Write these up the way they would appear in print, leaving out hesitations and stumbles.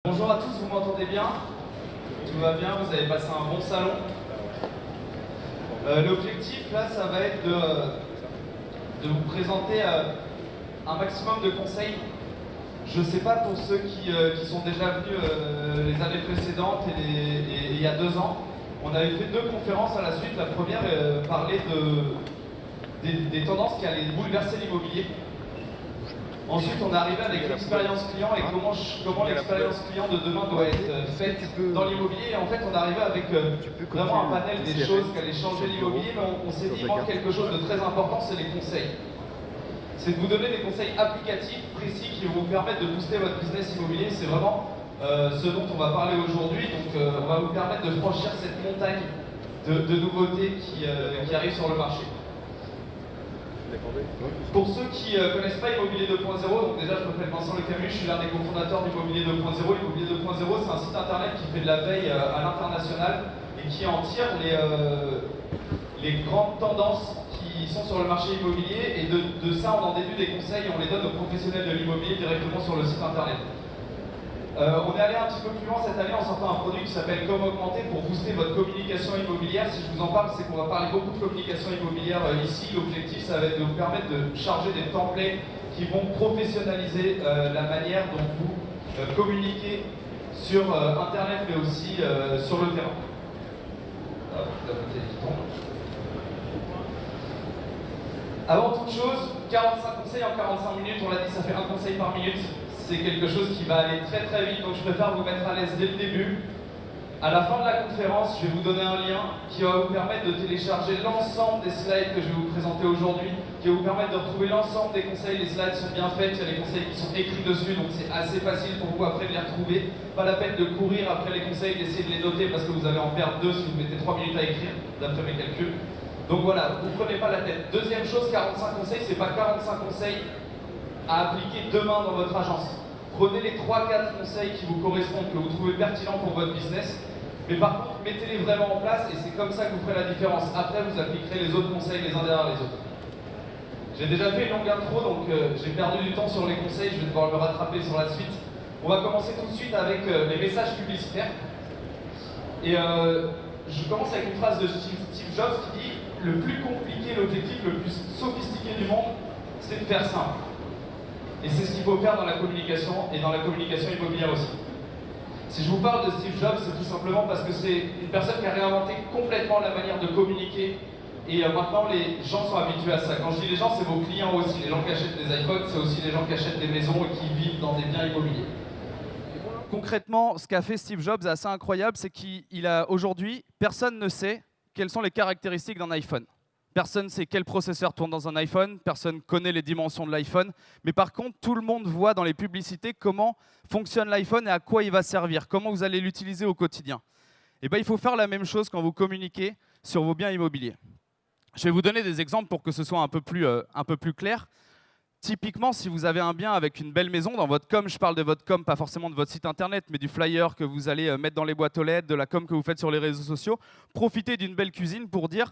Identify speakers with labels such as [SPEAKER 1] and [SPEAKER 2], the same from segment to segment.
[SPEAKER 1] Bonjour à tous, vous m'entendez bien? Tout va bien, vous avez passé un bon salon. L'objectif là, ça va être de vous présenter un maximum de conseils. Je ne sais pas pour ceux qui sont déjà venus les années précédentes et il y a 2 ans. On avait fait 2 conférences à la suite. La première parlait des tendances qui allaient bouleverser l'immobilier. Ensuite, on est arrivé avec l'expérience client et comment l'expérience client de demain doit être faite dans l'immobilier. Et en fait, on est arrivé avec vraiment un panel des choses qui allaient changer l'immobilier, mais on s'est dit, il manque quelque chose de très important, c'est les conseils. C'est de vous donner des conseils applicatifs, précis, qui vont vous permettre de booster votre business immobilier. C'est vraiment ce dont on va parler aujourd'hui. Donc, on va vous permettre de franchir cette montagne de nouveautés qui arrivent sur le marché. Pour ceux qui ne connaissent pas Immobilier 2.0, donc déjà je m'appelle Vincent Le Camus, je suis l'un des cofondateurs d'Immobilier 2.0. Immobilier 2.0, c'est un site internet qui fait de la veille à l'international et qui en tire les grandes tendances qui sont sur le marché immobilier, et de ça on en déduit des conseils et on les donne aux professionnels de l'immobilier directement sur le site internet. On est allé un petit peu plus loin cette année en sortant un produit qui s'appelle Comme Augmenter pour booster votre communication immobilière. Si je vous en parle, c'est qu'on va parler beaucoup de communication immobilière ici. L'objectif, ça va être de vous permettre de charger des templates qui vont professionnaliser la manière dont vous communiquez sur Internet, mais aussi sur le terrain. Avant toute chose, 45 conseils en 45 minutes, on l'a dit, ça fait un conseil par minute. C'est quelque chose qui va aller très très vite, donc je préfère vous mettre à l'aise dès le début. À la fin de la conférence, je vais vous donner un lien qui va vous permettre de télécharger l'ensemble des slides que je vais vous présenter aujourd'hui, qui va vous permettre de retrouver l'ensemble des conseils. Les slides sont bien faits, il y a les conseils qui sont écrits dessus, donc c'est assez facile pour vous après de les retrouver. Pas la peine de courir après les conseils, d'essayer de les noter parce que vous allez en perdre 2 si vous mettez 3 minutes à écrire, d'après mes calculs. Donc voilà, vous ne prenez pas la tête. Deuxième chose, 45 conseils, c'est pas 45 conseils à appliquer demain dans votre agence. Prenez les 3-4 conseils qui vous correspondent, que vous trouvez pertinents pour votre business, mais par contre, mettez-les vraiment en place et c'est comme ça que vous ferez la différence. Après, vous appliquerez les autres conseils les uns derrière les autres. J'ai déjà fait une longue intro, donc j'ai perdu du temps sur les conseils, je vais devoir me rattraper sur la suite. On va commencer tout de suite avec les messages publicitaires. Et je commence avec une phrase de Steve Jobs qui dit « Le plus compliqué, l'objectif le plus sophistiqué du monde, c'est de faire simple ». Et c'est ce qu'il faut faire dans la communication et dans la communication immobilière aussi. Si je vous parle de Steve Jobs, c'est tout simplement parce que c'est une personne qui a réinventé complètement la manière de communiquer. Et maintenant, les gens sont habitués à ça. Quand je dis les gens, c'est vos clients aussi. Les gens qui achètent des iPhones, c'est aussi les gens qui achètent des maisons et qui vivent dans des biens immobiliers. Concrètement, ce qu'a fait Steve Jobs est assez incroyable, c'est qu'il a aujourd'hui, personne ne sait quelles sont les caractéristiques d'un iPhone. Personne ne sait quel processeur tourne dans un iPhone, personne ne connaît les dimensions de l'iPhone, mais par contre, tout le monde voit dans les publicités comment fonctionne l'iPhone et à quoi il va servir, comment vous allez l'utiliser au quotidien. Et bien, il faut faire la même chose quand vous communiquez sur vos biens immobiliers. Je vais vous donner des exemples pour que ce soit un peu plus clair. Typiquement, si vous avez un bien avec une belle maison, dans votre com, je parle de votre com, pas forcément de votre site internet, mais du flyer que vous allez mettre dans les boîtes aux lettres, de la com que vous faites sur les réseaux sociaux, profitez d'une belle cuisine pour dire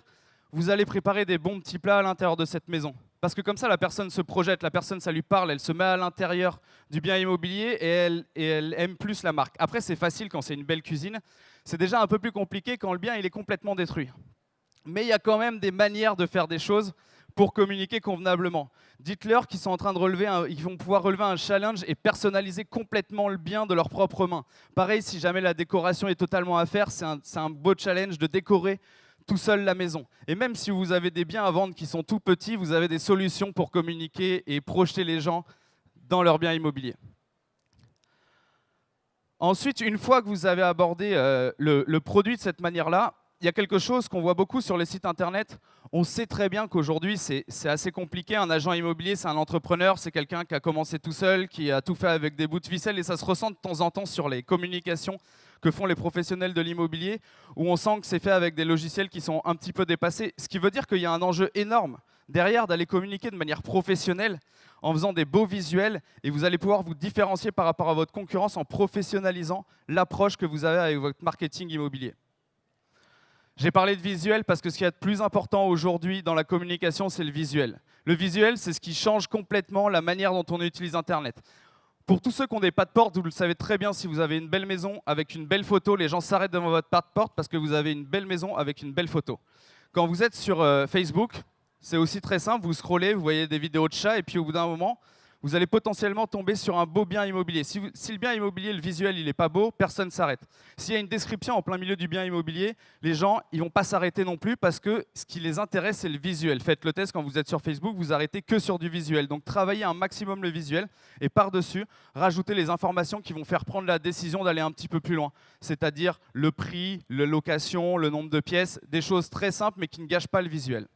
[SPEAKER 1] vous allez préparer des bons petits plats à l'intérieur de cette maison. Parce que comme ça, la personne se projette, la personne, ça lui parle, elle se met à l'intérieur du bien immobilier et elle aime plus la marque. Après, c'est facile quand c'est une belle cuisine. C'est déjà un peu plus compliqué quand le bien il est complètement détruit. Mais il y a quand même des manières de faire des choses pour communiquer convenablement. Dites-leur qu'ils sont en train de ils vont pouvoir relever un challenge et personnaliser complètement le bien de leurs propres mains. Pareil, si jamais la décoration est totalement à faire, c'est un beau challenge de décorer tout seul la maison. Et même si vous avez des biens à vendre qui sont tout petits, vous avez des solutions pour communiquer et projeter les gens dans leurs biens immobiliers. Ensuite, une fois que vous avez abordé le produit de cette manière-là, il y a quelque chose qu'on voit beaucoup sur les sites internet. On sait très bien qu'aujourd'hui, c'est assez compliqué. Un agent immobilier, c'est un entrepreneur, c'est quelqu'un qui a commencé tout seul, qui a tout fait avec des bouts de ficelle, et ça se ressent de temps en temps sur les communications que font les professionnels de l'immobilier, où on sent que c'est fait avec des logiciels qui sont un petit peu dépassés. Ce qui veut dire qu'il y a un enjeu énorme derrière d'aller communiquer de manière professionnelle en faisant des beaux visuels, et vous allez pouvoir vous différencier par rapport à votre concurrence en professionnalisant l'approche que vous avez avec votre marketing immobilier. J'ai parlé de visuel parce que ce qu'il y a de plus important aujourd'hui dans la communication, c'est le visuel. Le visuel, c'est ce qui change complètement la manière dont on utilise Internet.
[SPEAKER 2] Pour tous ceux qui ont des pas de porte, vous le savez très bien, si vous avez une belle maison avec une belle photo, les gens s'arrêtent devant votre pas de porte parce que vous avez une belle maison avec une belle photo. Quand vous êtes sur Facebook, c'est aussi très simple, vous scrollez, vous voyez des vidéos de chats et puis au bout d'un moment, vous allez potentiellement tomber sur un beau bien immobilier. Si le bien immobilier, le visuel, il n'est pas beau, personne ne s'arrête. S'il y a une description en plein milieu du bien immobilier, les gens ils vont pas s'arrêter non plus parce que ce qui les intéresse, c'est le visuel. Faites le test quand vous êtes sur Facebook, vous arrêtez que sur du visuel. Donc travaillez un maximum le visuel et par-dessus, rajoutez les informations qui vont faire prendre la décision d'aller un petit peu plus loin. C'est-à-dire le prix, la location, le nombre de pièces, des choses très simples mais qui ne gâchent pas le visuel.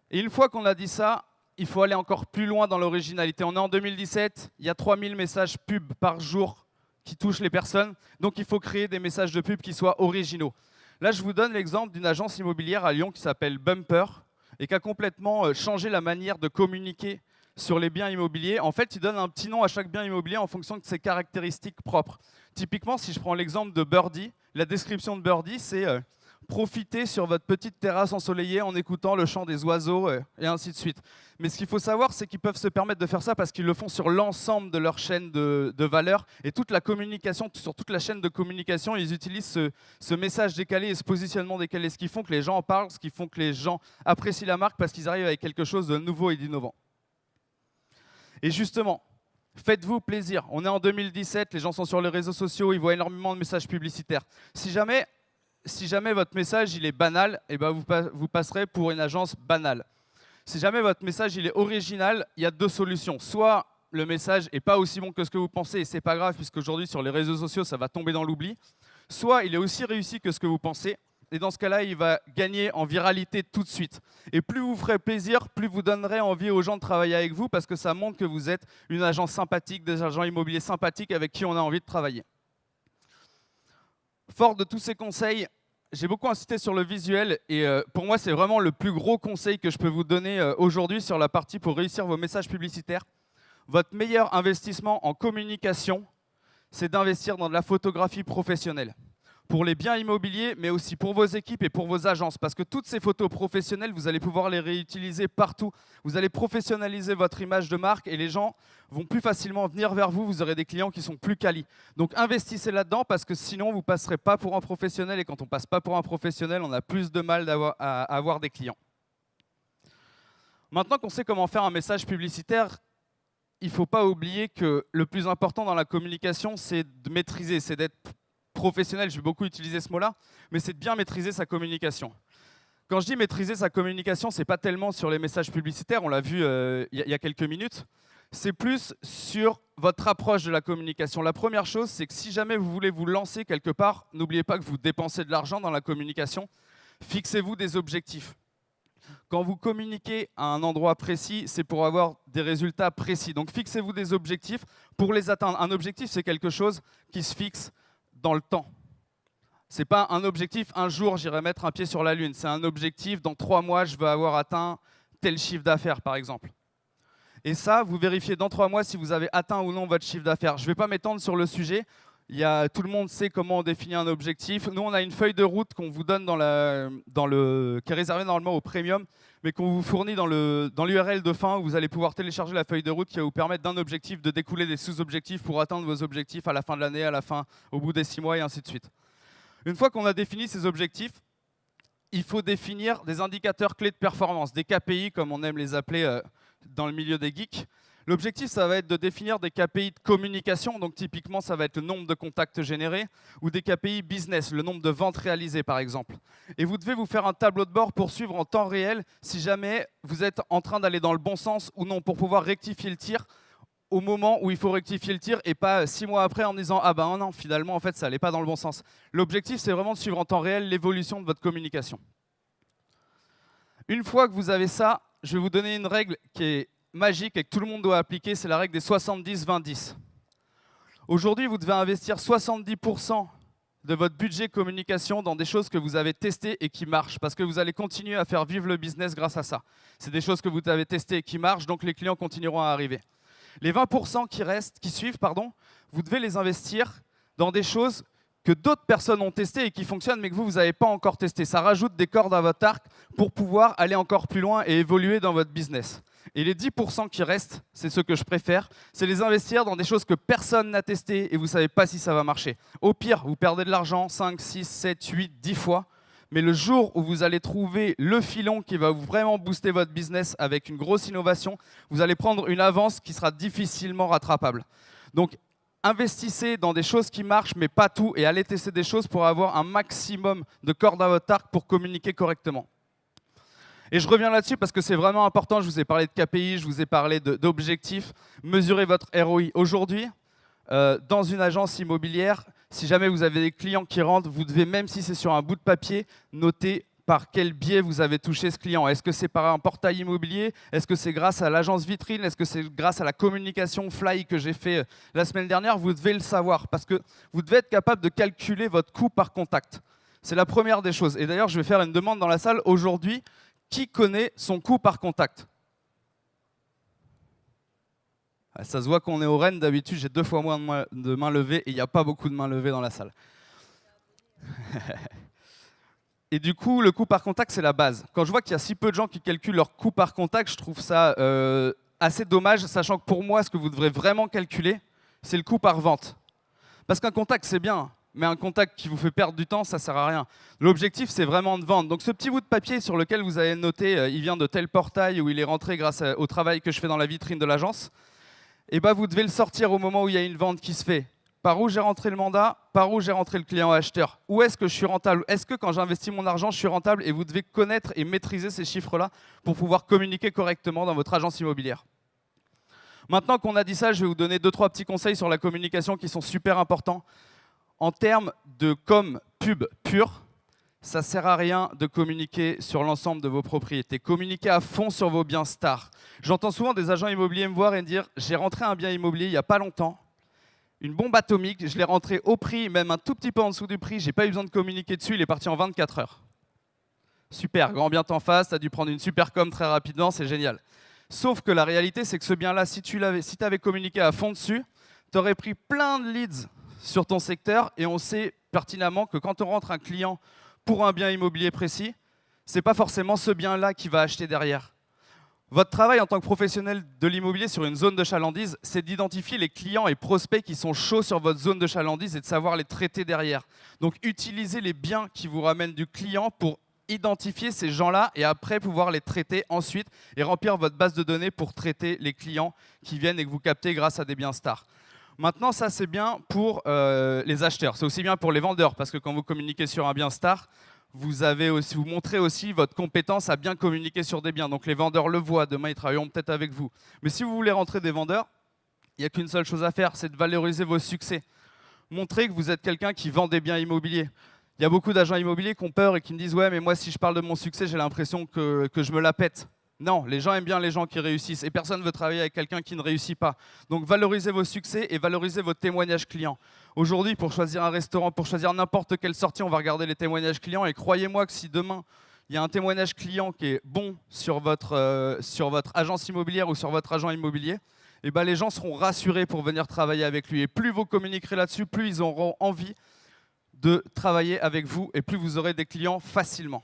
[SPEAKER 2] Et une fois qu'on a dit ça, il faut aller encore plus loin dans l'originalité. On est en 2017, il y a 3000 messages pub par jour qui touchent les personnes. Donc il faut créer des messages de pub qui soient originaux. Là, je vous donne l'exemple d'une agence immobilière à Lyon qui s'appelle Bumper et qui a complètement changé la manière de communiquer sur les biens immobiliers. En fait, ils donnent un petit nom à chaque bien immobilier en fonction de ses caractéristiques propres. Typiquement, si je prends l'exemple de Birdie, la description de Birdie, c'est profiter sur votre petite terrasse ensoleillée en écoutant le chant des oiseaux et ainsi de suite. Mais ce qu'il faut savoir, c'est qu'ils peuvent se permettre de faire ça parce qu'ils le font sur l'ensemble de leur chaîne de valeur et toute la communication, sur toute la chaîne de communication, ils utilisent ce message décalé et ce positionnement décalé, ce qui font que les gens en parlent, ce qui font que les gens apprécient la marque parce qu'ils arrivent avec quelque chose de nouveau et d'innovant. Et justement, faites-vous plaisir. On est en 2017, les gens sont sur les réseaux sociaux, ils voient énormément de messages publicitaires. Si jamais votre message il est banal, eh ben vous passerez pour une agence banale. Si jamais votre message il est original, il y a deux solutions. Soit le message n'est pas aussi bon que ce que vous pensez, et c'est pas grave, puisqu'aujourd'hui sur les réseaux sociaux, ça va tomber dans l'oubli. Soit il est aussi réussi que ce que vous pensez, et dans ce cas-là, il va gagner en viralité tout de suite. Et plus vous ferez plaisir, plus vous donnerez envie aux gens de travailler avec vous, parce que ça montre que vous êtes une agence sympathique, des agents immobiliers sympathiques avec qui on a envie de travailler. Fort de tous ces conseils, j'ai beaucoup insisté sur le visuel et pour moi, c'est vraiment le plus gros conseil que je peux vous donner aujourd'hui sur la partie pour réussir vos messages publicitaires. Votre meilleur investissement en communication, c'est d'investir dans de la photographie professionnelle. Pour les biens immobiliers, mais aussi pour vos équipes et pour vos agences. Parce que toutes ces photos professionnelles, vous allez pouvoir les réutiliser partout. Vous allez professionnaliser votre image de marque et les gens vont plus facilement venir vers vous. Vous aurez des clients qui sont plus quali. Donc investissez là-dedans parce que sinon, vous ne passerez pas pour un professionnel. Et quand on ne passe pas pour un professionnel, on a plus de mal à avoir des clients. Maintenant qu'on sait comment faire un message publicitaire, il ne faut pas oublier que le plus important dans la communication, c'est de maîtriser, c'est d'être professionnel, je vais beaucoup utiliser ce mot-là, mais c'est de bien maîtriser sa communication. Quand je dis maîtriser sa communication, ce n'est pas tellement sur les messages publicitaires, on l'a vu il y a quelques minutes, c'est plus sur votre approche de la communication. La première chose, c'est que si jamais vous voulez vous lancer quelque part, n'oubliez pas que vous dépensez de l'argent dans la communication, fixez-vous des objectifs. Quand vous communiquez à un endroit précis, c'est pour avoir des résultats précis. Donc fixez-vous des objectifs pour les atteindre. Un objectif, c'est quelque chose qui se fixe dans le temps. Ce n'est pas un objectif, un jour j'irai mettre un pied sur la Lune. C'est un objectif, dans 3 mois, je veux avoir atteint tel chiffre d'affaires, par exemple. Et ça, vous vérifiez dans 3 mois si vous avez atteint ou non votre chiffre d'affaires. Je ne vais pas m'étendre sur le sujet. Tout le monde sait comment on définit un objectif. Nous, on a une feuille de route qu'on vous donne qui est réservée normalement au premium, mais qu'on vous fournit dans l'URL de fin où vous allez pouvoir télécharger la feuille de route qui va vous permettre d'un objectif de découler des sous-objectifs pour atteindre vos objectifs à la fin de l'année, au bout des 6 mois et ainsi de suite. Une fois qu'on a défini ces objectifs, il faut définir des indicateurs clés de performance, des KPI comme on aime les appeler dans le milieu des geeks. L'objectif, ça va être de définir des KPI de communication, donc typiquement, ça va être le nombre de contacts générés, ou des KPI business, le nombre de ventes réalisées, par exemple. Et vous devez vous faire un tableau de bord pour suivre en temps réel si jamais vous êtes en train d'aller dans le bon sens ou non, pour pouvoir rectifier le tir au moment où il faut rectifier le tir et pas 6 mois après en disant « Ah ben non, finalement, en fait, ça n'allait pas dans le bon sens ». L'objectif, c'est vraiment de suivre en temps réel l'évolution de votre communication. Une fois que vous avez ça, je vais vous donner une règle qui est magique et que tout le monde doit appliquer, c'est la règle des 70-20-10. Aujourd'hui, vous devez investir 70% de votre budget communication dans des choses que vous avez testées et qui marchent, parce que vous allez continuer à faire vivre le business grâce à ça. C'est des choses que vous avez testées et qui marchent, donc les clients continueront à arriver. Les 20% qui suivent, vous devez les investir dans des choses que d'autres personnes ont testées et qui fonctionnent, mais que vous n'avez pas encore testé. Ça rajoute des cordes à votre arc pour pouvoir aller encore plus loin et évoluer dans votre business. Et les 10% qui restent, c'est ce que je préfère, c'est les investir dans des choses que personne n'a testées et vous ne savez pas si ça va marcher. Au pire, vous perdez de l'argent 5, 6, 7, 8, 10 fois, mais le jour où vous allez trouver le filon qui va vraiment booster votre business avec une grosse innovation, vous allez prendre une avance qui sera difficilement rattrapable. Donc, investissez dans des choses qui marchent, mais pas tout, et allez tester des choses pour avoir un maximum de cordes à votre arc pour communiquer correctement. Et je reviens là-dessus parce que c'est vraiment important. Je vous ai parlé de KPI, je vous ai parlé d'objectifs. Mesurez votre ROI. Aujourd'hui, dans une agence immobilière, si jamais vous avez des clients qui rentrent, vous devez, même si c'est sur un bout de papier, noter par quel biais vous avez touché ce client. Est-ce que c'est par un portail immobilier? Est-ce que c'est grâce à l'agence vitrine? Est-ce que c'est grâce à la communication fly que j'ai fait la semaine dernière? Vous devez le savoir parce que vous devez être capable de calculer votre coût par contact. C'est la première des choses. Et d'ailleurs, je vais faire une demande dans la salle aujourd'hui. Qui connaît son coût par contact? Ça se voit qu'on est au Rennes. D'habitude, j'ai 2 fois moins de mains levées et il n'y a pas beaucoup de mains levées dans la salle. Et du coup, le coût par contact, c'est la base. Quand je vois qu'il y a si peu de gens qui calculent leur coût par contact, je trouve ça assez dommage, sachant que pour moi, ce que vous devrez vraiment calculer, c'est le coût par vente. Parce qu'un contact, c'est bien. Mais un contact qui vous fait perdre du temps, ça ne sert à rien. L'objectif, c'est vraiment de vendre. Donc ce petit bout de papier sur lequel vous avez noté il vient de tel portail ou il est rentré grâce au travail que je fais dans la vitrine de l'agence, et ben vous devez le sortir au moment où il y a une vente qui se fait. Par où j'ai rentré le mandat, par où j'ai rentré le client acheteur. Où est-ce que je suis rentable? Est-ce que quand j'investis mon argent, je suis rentable? Et vous devez connaître et maîtriser ces chiffres-là pour pouvoir communiquer correctement dans votre agence immobilière. Maintenant qu'on a dit ça, je vais vous donner 2-3 petits conseils sur la communication qui sont super importants. En termes de pub pure, ça ne sert à rien de communiquer sur l'ensemble de vos propriétés. Communiquez à fond sur vos biens stars. J'entends souvent des agents immobiliers me voir et me dire « J'ai rentré un bien immobilier il n'y a pas longtemps, une bombe atomique, je l'ai rentré au prix, même un tout petit peu en dessous du prix, je n'ai pas eu besoin de communiquer dessus, il est parti en 24 heures. » Super, grand bien t'en face, tu as dû prendre une super com très rapidement, c'est génial. Sauf que la réalité, c'est que ce bien-là, si tu avais communiqué à fond dessus, tu aurais pris plein de leads sur ton secteur et on sait pertinemment que quand on rentre un client pour un bien immobilier précis, ce n'est pas forcément ce bien-là qui va acheter derrière. Votre travail en tant que professionnel de l'immobilier sur une zone de chalandise, c'est d'identifier les clients et prospects qui sont chauds sur votre zone de chalandise et de savoir les traiter derrière. Donc utilisez les biens qui vous ramènent du client pour identifier ces gens-là et après pouvoir les traiter ensuite et remplir votre base de données pour traiter les clients qui viennent et que vous captez grâce à des biens stars. Maintenant, ça, c'est bien pour les acheteurs. C'est aussi bien pour les vendeurs, parce que quand vous communiquez sur un bien star, vous montrez aussi votre compétence à bien communiquer sur des biens. Donc, les vendeurs le voient. Demain, ils travailleront peut-être avec vous. Mais si vous voulez rentrer des vendeurs, il n'y a qu'une seule chose à faire, c'est de valoriser vos succès. Montrez que vous êtes quelqu'un qui vend des biens immobiliers. Il y a beaucoup d'agents immobiliers qui ont peur et qui me disent « Ouais, mais moi, si je parle de mon succès, j'ai l'impression que je me la pète. » Non, les gens aiment bien les gens qui réussissent et personne ne veut travailler avec quelqu'un qui ne réussit pas. Donc valorisez vos succès et valorisez vos témoignages clients. Aujourd'hui, pour choisir un restaurant, pour choisir n'importe quelle sortie, on va regarder les témoignages clients et croyez-moi que si demain, il y a un témoignage client qui est bon sur votre agence immobilière ou sur votre agent immobilier, eh ben les gens seront rassurés pour venir travailler avec lui. Et plus vous communiquerez là-dessus, plus ils auront envie de travailler avec vous et plus vous aurez des clients facilement.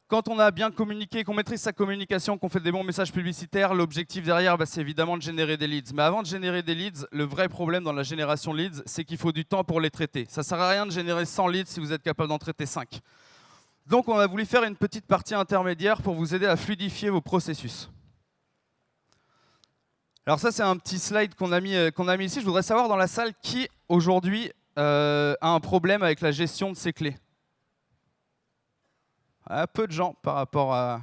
[SPEAKER 2] Quand on a bien communiqué, qu'on maîtrise sa communication, qu'on fait des bons messages publicitaires, l'objectif derrière, c'est évidemment de générer des leads. Mais avant de générer des leads, le vrai problème dans la génération de leads, c'est qu'il faut du temps pour les traiter. Ça ne sert à rien de générer 100 leads si vous êtes capable d'en traiter 5. Donc on a voulu faire une petite partie intermédiaire pour vous aider à fluidifier vos processus. Alors ça, c'est un petit slide qu'on a mis ici. Je voudrais savoir dans la salle qui, aujourd'hui, a un problème avec la gestion de ses clés. Peu de gens par rapport à...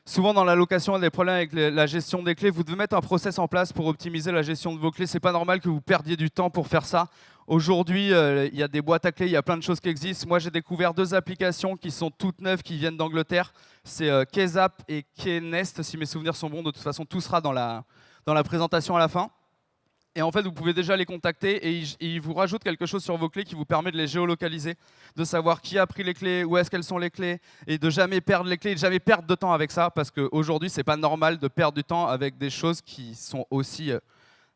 [SPEAKER 2] Souvent dans la location, il y a des problèmes avec la gestion des clés. Vous devez mettre un process en place pour optimiser la gestion de vos clés. Ce n'est pas normal que vous perdiez du temps pour faire ça. Aujourd'hui, il y a des boîtes à clés, il y a plein de choses qui existent. Moi, j'ai découvert 2 applications qui sont toutes neuves, qui viennent d'Angleterre. C'est KeyZap et KeyNest, si mes souvenirs sont bons. De toute façon, tout sera dans la présentation à la fin. Et en fait, vous pouvez déjà les contacter et ils vous rajoutent quelque chose sur vos clés qui vous permet de les géolocaliser, de savoir qui a pris les clés, où est-ce qu'elles sont les clés, et de jamais perdre les clés, de jamais perdre de temps avec ça, parce qu'aujourd'hui, ce n'est pas normal de perdre du temps avec des choses qui sont aussi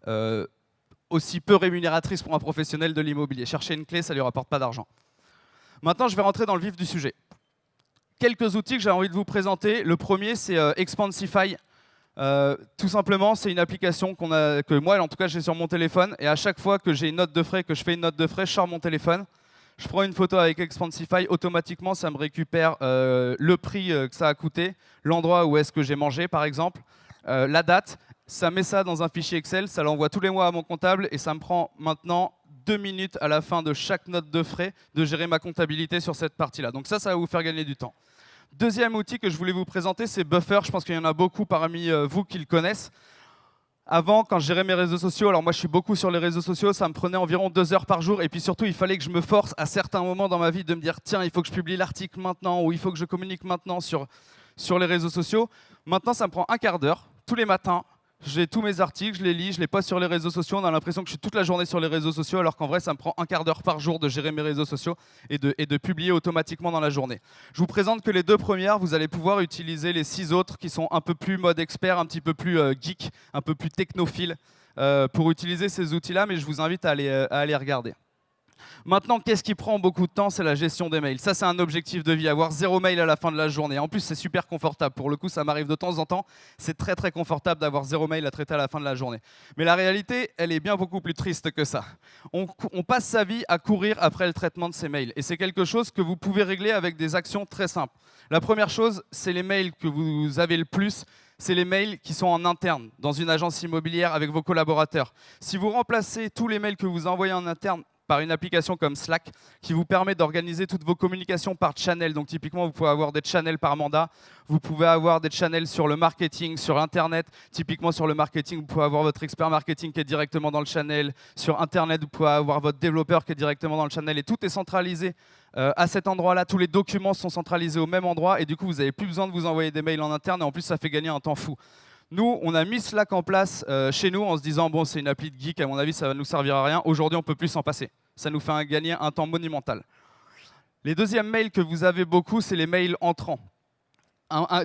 [SPEAKER 2] peu rémunératrices pour un professionnel de l'immobilier. Chercher une clé, ça ne lui rapporte pas d'argent. Maintenant, je vais rentrer dans le vif du sujet. quelques outils que j'ai envie de vous présenter. Le premier, c'est Expensify. Tout simplement, c'est une application que moi, en tout cas, j'ai sur mon téléphone. Et à chaque fois que j'ai une note de frais, que je fais une note de frais, je sors mon téléphone. Je prends une photo avec Expensify. Automatiquement, ça me récupère le prix que ça a coûté, l'endroit où est-ce que j'ai mangé, par exemple, la date. Ça met ça dans un fichier Excel, ça l'envoie tous les mois à mon comptable. Et ça me prend maintenant 2 minutes à la fin de chaque note de frais de gérer ma comptabilité sur cette partie-là. Donc ça va vous faire gagner du temps. Deuxième outil que je voulais vous présenter, c'est Buffer. Je pense qu'il y en a beaucoup parmi vous qui le connaissent. Avant, quand je gérais mes réseaux sociaux, alors moi je suis beaucoup sur les réseaux sociaux, ça me prenait environ 2 heures par jour. Et puis surtout, il fallait que je me force à certains moments dans ma vie de me dire tiens, il faut que je publie l'article maintenant ou il faut que je communique maintenant sur les réseaux sociaux. Maintenant, ça me prend un quart d'heure tous les matins. J'ai tous mes articles, je les lis, je les poste sur les réseaux sociaux. On a l'impression que je suis toute la journée sur les réseaux sociaux, alors qu'en vrai, ça me prend un quart d'heure par jour de gérer mes réseaux sociaux et de publier automatiquement dans la journée. Je vous présente que les 2 premières, vous allez pouvoir utiliser les 6 autres qui sont un peu plus mode expert, un petit peu plus geek, un peu plus technophile pour utiliser ces outils-là, mais je vous invite à aller regarder. Maintenant, qu'est-ce qui prend beaucoup de temps? C'est la gestion des mails. Ça, c'est un objectif de vie, avoir 0 mail à la fin de la journée. En plus, c'est super confortable. Pour le coup, ça m'arrive de temps en temps. C'est très, très confortable d'avoir 0 mail à traiter à la fin de la journée. Mais la réalité, elle est bien beaucoup plus triste que ça. On passe sa vie à courir après le traitement de ces mails. Et c'est quelque chose que vous pouvez régler avec des actions très simples. La première chose, c'est les mails que vous avez le plus. C'est les mails qui sont en interne, dans une agence immobilière avec vos collaborateurs. Si vous remplacez tous les mails que vous envoyez en interne par une application comme Slack qui vous permet d'organiser toutes vos communications par channel. Donc typiquement, vous pouvez avoir des channels par mandat, vous pouvez avoir des channels sur le marketing, sur Internet. Typiquement sur le marketing, vous pouvez avoir votre expert marketing qui est directement dans le channel. Sur Internet, vous pouvez avoir votre développeur qui est directement dans le channel. Et tout est centralisé à cet endroit-là. Tous les documents sont centralisés au même endroit. Et du coup, vous n'avez plus besoin de vous envoyer des mails en interne. Et en plus, ça fait gagner un temps fou. Nous, on a mis Slack en place chez nous en se disant bon, c'est une appli de geek, à mon avis, ça va nous servir à rien. Aujourd'hui, on ne peut plus s'en passer. Ça nous fait gagner un temps monumental. Les deuxièmes mails que vous avez beaucoup, c'est les mails entrants.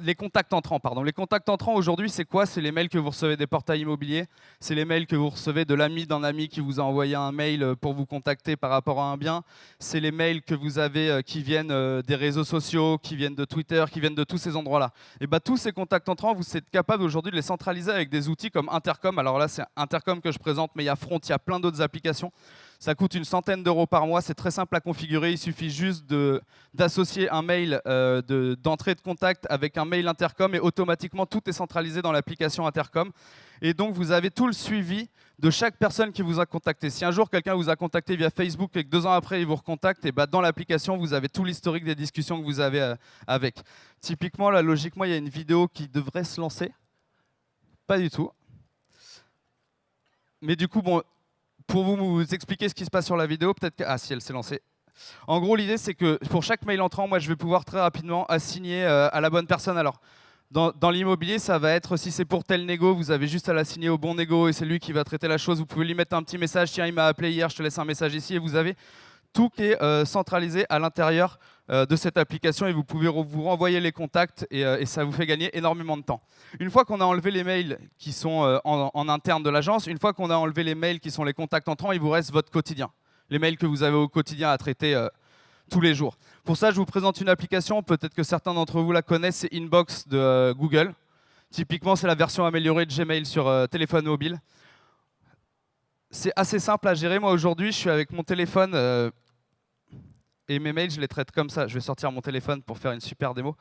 [SPEAKER 2] Les contacts entrants, pardon. Les contacts entrants, aujourd'hui, c'est quoi? C'est les mails que vous recevez des portails immobiliers. C'est les mails que vous recevez de l'ami d'un ami qui vous a envoyé un mail pour vous contacter par rapport à un bien. C'est les mails que vous avez qui viennent des réseaux sociaux, qui viennent de Twitter, qui viennent de tous ces endroits-là. Et bah, tous ces contacts entrants, vous êtes capable aujourd'hui de les centraliser avec des outils comme Intercom. Alors là, c'est Intercom que je présente, mais il y a Front, il y a plein d'autres applications. Ça coûte une centaine d'euros par mois, c'est très simple à configurer. Il suffit juste d'associer un mail d'entrée de contact avec un mail Intercom et automatiquement tout est centralisé dans l'application Intercom. Et donc vous avez tout le suivi de chaque personne qui vous a contacté. Si un jour quelqu'un vous a contacté via Facebook et que 2 ans après il vous recontacte, et bah dans l'application vous avez tout l'historique des discussions que vous avez avec. Typiquement là, logiquement, il y a une vidéo qui devrait se lancer. Pas du tout. Mais du coup, bon. Pour vous expliquer ce qui se passe sur la vidéo, peut-être que... Ah si, elle s'est lancée. En gros, l'idée, c'est que pour chaque mail entrant, moi, je vais pouvoir très rapidement assigner à la bonne personne. Alors, dans l'immobilier, ça va être, si c'est pour tel négo, vous avez juste à l'assigner au bon négo et c'est lui qui va traiter la chose. Vous pouvez lui mettre un petit message, tiens, il m'a appelé hier, je te laisse un message ici. Et vous avez tout qui est centralisé à l'intérieur de cette application et vous pouvez vous renvoyer les contacts et ça vous fait gagner énormément de temps. Une fois qu'on a enlevé les mails qui sont en interne de l'agence, une fois qu'on a enlevé les mails qui sont les contacts entrants, il vous reste votre quotidien. Les mails que vous avez au quotidien à traiter tous les jours. Pour ça, je vous présente une application, peut-être que certains d'entre vous la connaissent, c'est Inbox de Google. Typiquement, c'est la version améliorée de Gmail sur téléphone mobile. C'est assez simple à gérer. Moi, aujourd'hui, je suis avec mon téléphone et mes mails, je les traite comme ça. Je vais sortir mon téléphone pour faire une super démo.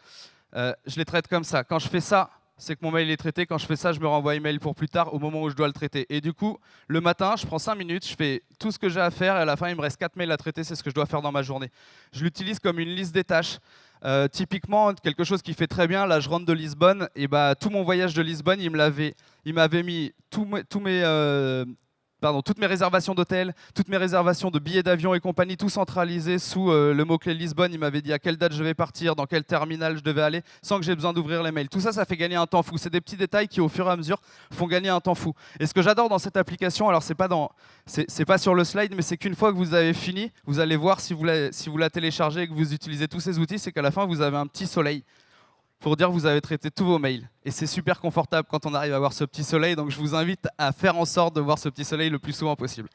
[SPEAKER 2] Je les traite comme ça. Quand je fais ça, c'est que mon mail est traité. Quand je fais ça, je me renvoie un email pour plus tard, au moment où je dois le traiter. Et du coup, le matin, je prends 5 minutes, je fais tout ce que j'ai à faire et à la fin, il me reste 4 mails à traiter. C'est ce que je dois faire dans ma journée. Je l'utilise comme une liste des tâches. Typiquement, quelque chose qui fait très bien, là, je rentre de Lisbonne, et bah, tout mon voyage de Lisbonne, il m'avait mis toutes mes réservations d'hôtel, toutes mes réservations de billets d'avion et compagnie, tout centralisé sous le mot-clé Lisbonne. Il m'avait dit à quelle date je devais partir, dans quel terminal je devais aller, sans que j'ai besoin d'ouvrir les mails. Tout ça, ça fait gagner un temps fou. C'est des petits détails qui, au fur et à mesure, font gagner un temps fou. Et ce que j'adore dans cette application, alors c'est pas sur le slide, mais c'est qu'une fois que vous avez fini, vous allez voir si vous la téléchargez et que vous utilisez tous ces outils, c'est qu'à la fin, vous avez un petit soleil pour dire que vous avez traité tous vos mails. Et c'est super confortable quand on arrive à voir ce petit soleil, donc je vous invite à faire en sorte de voir ce petit soleil le plus souvent possible.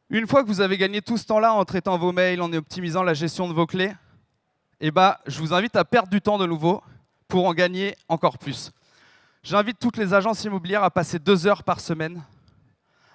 [SPEAKER 2] Une fois que vous avez gagné tout ce temps-là en traitant vos mails, en optimisant la gestion de vos clés, eh ben, je vous invite à perdre du temps de nouveau pour en gagner encore plus. J'invite toutes les agences immobilières à passer 2 heures par semaine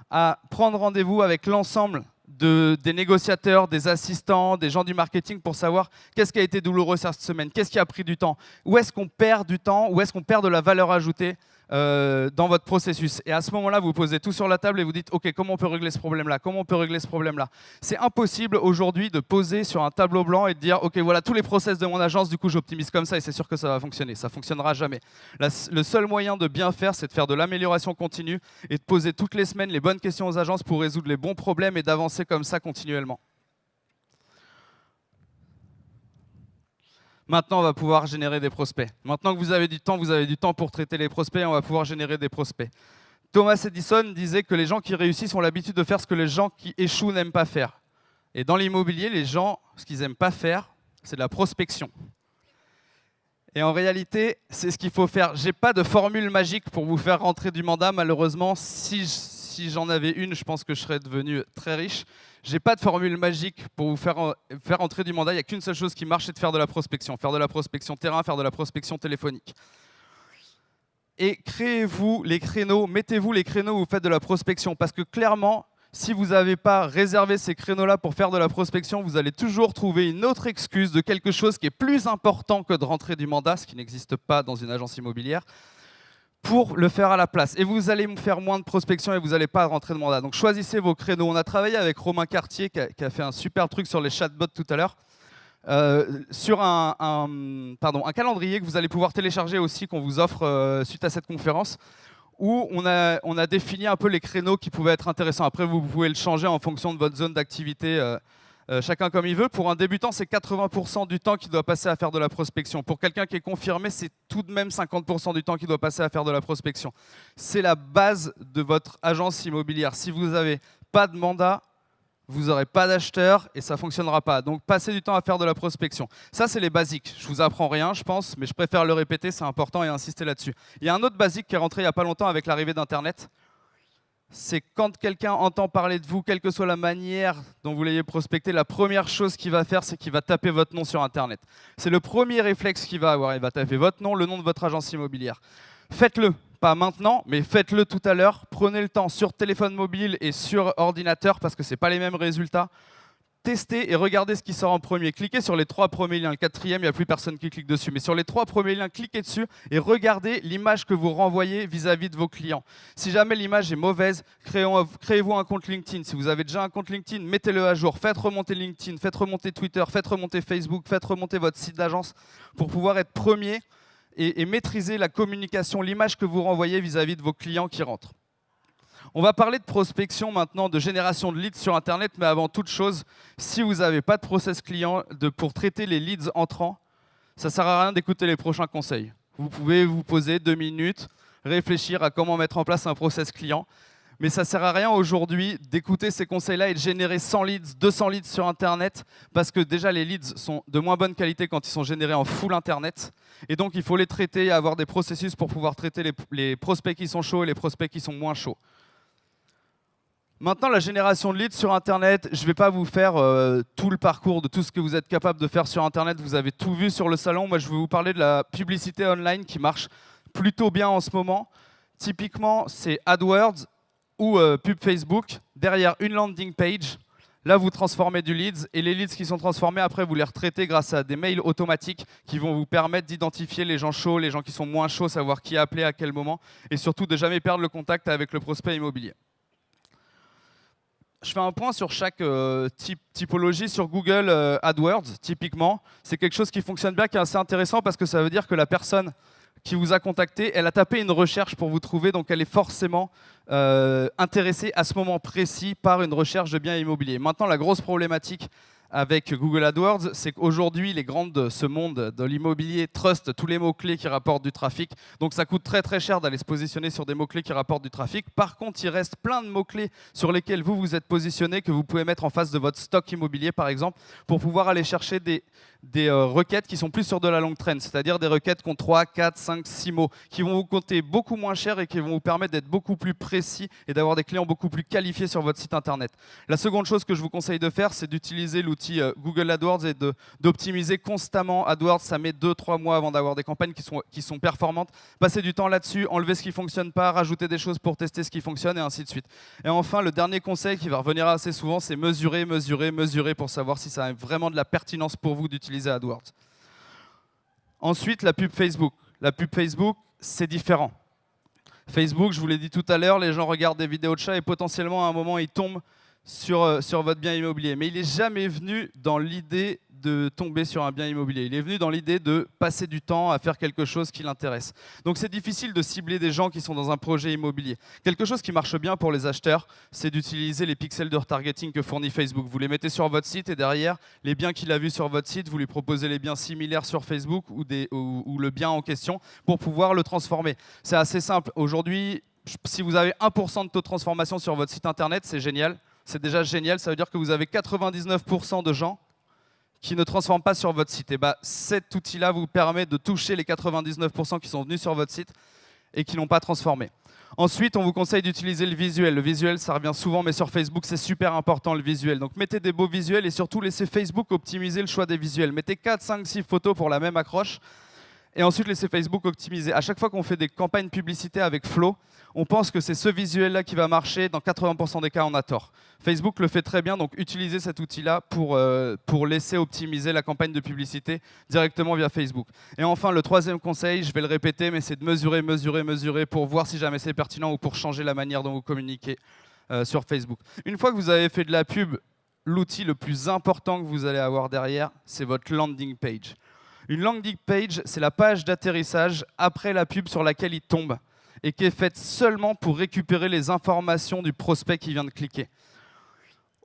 [SPEAKER 2] à prendre rendez-vous avec l'ensemble des négociateurs, des assistants, des gens du marketing pour savoir qu'est-ce qui a été douloureux cette semaine, qu'est-ce qui a pris du temps, où est-ce qu'on perd du temps, où est-ce qu'on perd de la valeur ajoutée dans votre processus. Et à ce moment-là, vous posez tout sur la table et vous dites « Ok, comment on peut régler ce problème-là? Comment on peut régler ce problème-là ?» C'est impossible aujourd'hui de poser sur un tableau blanc et de dire « Ok, voilà tous les process de mon agence, du coup j'optimise comme ça et c'est sûr que ça va fonctionner. » Ça ne fonctionnera jamais. Le seul moyen de bien faire, c'est de faire de l'amélioration continue et de poser toutes les semaines les bonnes questions aux agences pour résoudre les bons problèmes et d'avancer comme ça continuellement. Maintenant, on va pouvoir générer des prospects. Maintenant que vous avez du temps pour traiter les prospects, on va pouvoir générer des prospects. Thomas Edison disait que les gens qui réussissent ont l'habitude de faire ce que les gens qui échouent n'aiment pas faire. Et dans l'immobilier, les gens, ce qu'ils n'aiment pas faire, c'est de la prospection. Et en réalité, c'est ce qu'il faut faire. Je n'ai pas de formule magique pour vous faire rentrer du mandat, malheureusement. Si j'en avais une, je pense que je serais devenu très riche. Je n'ai pas de formule magique pour vous faire entrer du mandat. Il n'y a qu'une seule chose qui marche, c'est de faire de la prospection. Faire de la prospection terrain, faire de la prospection téléphonique. Et créez-vous les créneaux, mettez-vous les créneaux où vous faites de la prospection. Parce que clairement, si vous n'avez pas réservé ces créneaux-là pour faire de la prospection, vous allez toujours trouver une autre excuse de quelque chose qui est plus important que de rentrer du mandat, ce qui n'existe pas dans une agence immobilière, pour le faire à la place. Et vous allez me faire moins de prospection et vous n'allez pas rentrer de mandat. Donc choisissez vos créneaux. On a travaillé avec Romain Cartier qui a fait un super truc sur les chatbots tout à l'heure, sur un calendrier que vous allez pouvoir télécharger aussi, qu'on vous offre suite à cette conférence, où on a défini un peu les créneaux qui pouvaient être intéressants. Après, vous pouvez le changer en fonction de votre zone d'activité, chacun comme il veut. Pour un débutant, c'est 80% du temps qu'il doit passer à faire de la prospection. Pour quelqu'un qui est confirmé, c'est tout de même 50% du temps qu'il doit passer à faire de la prospection. C'est la base de votre agence immobilière. Si vous n'avez pas de mandat, vous n'aurez pas d'acheteurs et ça ne fonctionnera pas. Donc, passez du temps à faire de la prospection. Ça, c'est les basiques. Je ne vous apprends rien, je pense, mais je préfère le répéter, c'est important et insister là-dessus. Il y a un autre basique qui est rentré il n'y a pas longtemps avec l'arrivée d'Internet. C'est quand quelqu'un entend parler de vous, quelle que soit la manière dont vous l'ayez prospecté, la première chose qu'il va faire, c'est qu'il va taper votre nom sur Internet. C'est le premier réflexe qu'il va avoir. Il va taper votre nom, le nom de votre agence immobilière. Faites-le. Pas maintenant, mais faites-le tout à l'heure. Prenez le temps sur téléphone mobile et sur ordinateur parce que ce n'est pas les mêmes résultats. Testez et regardez ce qui sort en premier. Cliquez sur les 3 premiers liens. Le 4e, il n'y a plus personne qui clique dessus. Mais sur les 3 premiers liens, cliquez dessus et regardez l'image que vous renvoyez vis-à-vis de vos clients. Si jamais l'image est mauvaise, créez-vous un compte LinkedIn. Si vous avez déjà un compte LinkedIn, mettez-le à jour. Faites remonter LinkedIn, faites remonter Twitter, faites remonter Facebook, faites remonter votre site d'agence pour pouvoir être premier et maîtriser la communication, l'image que vous renvoyez vis-à-vis de vos clients qui rentrent. On va parler de prospection maintenant, de génération de leads sur Internet, mais avant toute chose, si vous n'avez pas de process client pour traiter les leads entrants, ça ne sert à rien d'écouter les prochains conseils. Vous pouvez vous poser 2 minutes, réfléchir à comment mettre en place un process client, mais ça ne sert à rien aujourd'hui d'écouter ces conseils-là et de générer 100 leads, 200 leads sur Internet, parce que déjà les leads sont de moins bonne qualité quand ils sont générés en full Internet, et donc il faut les traiter et avoir des processus pour pouvoir traiter les prospects qui sont chauds et les prospects qui sont moins chauds. Maintenant, la génération de leads sur Internet, je ne vais pas vous faire tout le parcours de tout ce que vous êtes capable de faire sur Internet. Vous avez tout vu sur le salon. Moi, je vais vous parler de la publicité online qui marche plutôt bien en ce moment. Typiquement, c'est AdWords ou pub Facebook. Derrière une landing page, là, vous transformez du leads. Et les leads qui sont transformés, après, vous les retraitez grâce à des mails automatiques qui vont vous permettre d'identifier les gens chauds, les gens qui sont moins chauds, savoir qui a appelé à quel moment. Et surtout, de jamais perdre le contact avec le prospect immobilier. Je fais un point sur chaque typologie sur Google AdWords, typiquement. C'est quelque chose qui fonctionne bien, qui est assez intéressant parce que ça veut dire que la personne qui vous a contacté, elle a tapé une recherche pour vous trouver, donc elle est forcément intéressée à ce moment précis par une recherche de biens immobiliers. Maintenant, la grosse problématique avec Google AdWords, c'est qu'aujourd'hui, les grandes de ce monde de l'immobilier trustent tous les mots-clés qui rapportent du trafic. Donc ça coûte très très cher d'aller se positionner sur des mots-clés qui rapportent du trafic. Par contre, il reste plein de mots-clés sur lesquels vous êtes positionné, que vous pouvez mettre en face de votre stock immobilier, par exemple, pour pouvoir aller chercher des requêtes qui sont plus sur de la longue traîne, c'est-à-dire des requêtes qui ont 3, 4, 5, 6 mots, qui vont vous coûter beaucoup moins cher et qui vont vous permettre d'être beaucoup plus précis et d'avoir des clients beaucoup plus qualifiés sur votre site internet. La seconde chose que je vous conseille de faire, c'est d'utiliser l'outil l'outil Google AdWords et d'optimiser constamment AdWords. Ça met 2-3 mois avant d'avoir des campagnes qui sont performantes. Passez du temps là-dessus, enlevez ce qui ne fonctionne pas, rajoutez des choses pour tester ce qui fonctionne et ainsi de suite. Et enfin, le dernier conseil qui va revenir assez souvent, c'est mesurer, mesurer, mesurer pour savoir si ça a vraiment de la pertinence pour vous d'utiliser AdWords. Ensuite, la pub Facebook. La pub Facebook, c'est différent. Facebook, je vous l'ai dit tout à l'heure, les gens regardent des vidéos de chats et potentiellement à un moment ils tombent sur votre bien immobilier. Mais il n'est jamais venu dans l'idée de tomber sur un bien immobilier. Il est venu dans l'idée de passer du temps à faire quelque chose qui l'intéresse. Donc c'est difficile de cibler des gens qui sont dans un projet immobilier. Quelque chose qui marche bien pour les acheteurs, c'est d'utiliser les pixels de retargeting que fournit Facebook. Vous les mettez sur votre site et derrière, les biens qu'il a vus sur votre site, vous lui proposez les biens similaires sur Facebook ou le bien en question pour pouvoir le transformer. C'est assez simple. Aujourd'hui, si vous avez 1% de taux de transformation sur votre site internet, c'est génial. C'est déjà génial. Ça veut dire que vous avez 99% de gens qui ne transforment pas sur votre site. Et cet outil-là vous permet de toucher les 99% qui sont venus sur votre site et qui n'ont pas transformé. Ensuite, on vous conseille d'utiliser le visuel. Le visuel, ça revient souvent, mais sur Facebook, c'est super important le visuel. Donc mettez des beaux visuels et surtout laissez Facebook optimiser le choix des visuels. Mettez 4, 5, 6 photos pour la même accroche. Et ensuite, laissez Facebook optimiser. À chaque fois qu'on fait des campagnes publicitaires avec Flow, on pense que c'est ce visuel-là qui va marcher. Dans 80% des cas, on a tort. Facebook le fait très bien, donc utilisez cet outil-là pour laisser optimiser la campagne de publicité directement via Facebook. Et enfin, le troisième conseil, je vais le répéter, mais c'est de mesurer, mesurer, mesurer pour voir si jamais c'est pertinent ou pour changer la manière dont vous communiquez sur Facebook. Une fois que vous avez fait de la pub, l'outil le plus important que vous allez avoir derrière, c'est votre landing page. Une landing page, c'est la page d'atterrissage après la pub sur laquelle il tombe et qui est faite seulement pour récupérer les informations du prospect qui vient de cliquer.